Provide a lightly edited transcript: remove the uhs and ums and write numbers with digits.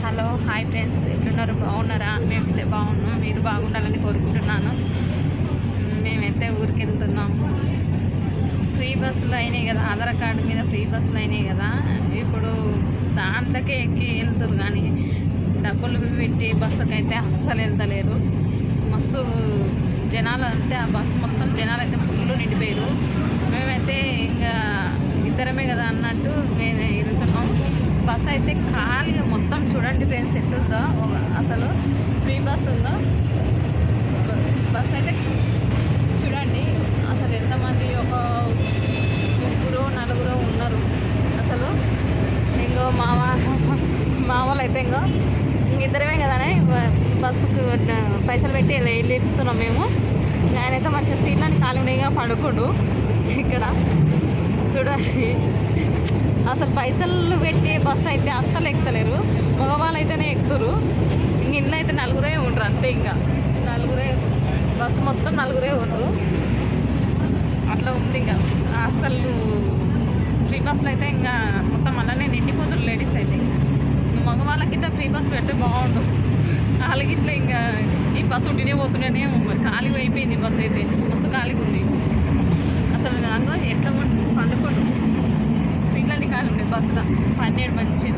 Hello hi friends, ఎట్లున్నారు? బాగున్నారా? మేమైతే బాగున్నాం. మీరు బాగుండాలని కోరుకుంటున్నాను. మేమైతే ఊరికి వెళ్తున్నాము. ఫ్రీ బస్సులు అయినాయి కదా, ఆధార్ కార్డు మీద ఫ్రీ బస్సులు అయినాయి కదా. ఇప్పుడు దాంట్లోకే ఎక్కి వెళ్తారు, కానీ డబ్బులు పెట్టి బస్సుకైతే అస్సలు వెళ్తలేరు. మస్తు జనాలు అంటే ఆ బస్సు మొత్తం జనాలు అయితే ఫుల్ నిండిపోయారు. మేమైతే ఇంకా ఇద్దరమే కదా అన్నట్టు నేను వెళ్తున్నాం. బస్ అయితే ఖాళీగా మొత్తం చూడండి ఫ్రెండ్స్, ఎట్లుందో అసలు ఫ్రీ బస్ ఉందో. బస్ అయితే చూడండి అసలు ఎంతమంది, ఒక ముగ్గురు నలుగురు ఉన్నారు అసలు. ఇంకో మా వాళ్ళు అయితే ఇద్దరమే కదా అని బస్సుకు పైసలు పెట్టి వెళ్తున్నాం మేము. ఆయనైతే మంచిగా సీట్లని ఖాళీగా పడుకోడు. ఇక్కడ చూడండి అసలు పైసలు పెట్టే బస్సు అయితే అస్సలు ఎక్కుతలేరు. మగవాళ్ళు అయితేనే ఎక్కుతారు. ఇంట్లో అయితే నలుగురే ఉండరు, అంతే. ఇంకా నలుగురే బస్సు మొత్తం నలుగురే ఉండరు. అట్లా ఉంది. ఇంకా అసలు ఫ్రీ బస్సులు అయితే ఇంకా మొత్తం అలానే నిండిపోతారు లేడీస్ అయితే. మగవాళ్ళకి ఇట్లా ఫ్రీ బస్ పెడితే బాగుండు. వాళ్ళకి ఇట్లా ఇంకా ఈ బస్సు ఉంటేనే పోతుంటేనే ఖాళీగా అయిపోయింది. బస్సు అయితే బస్సు ఖాళీగా ఉంది అసలు. నాకు ఎట్లా పండుకోండు, సీట్లన్నీ ఖాళీ ఉండే బస్సులో 12 మంచి.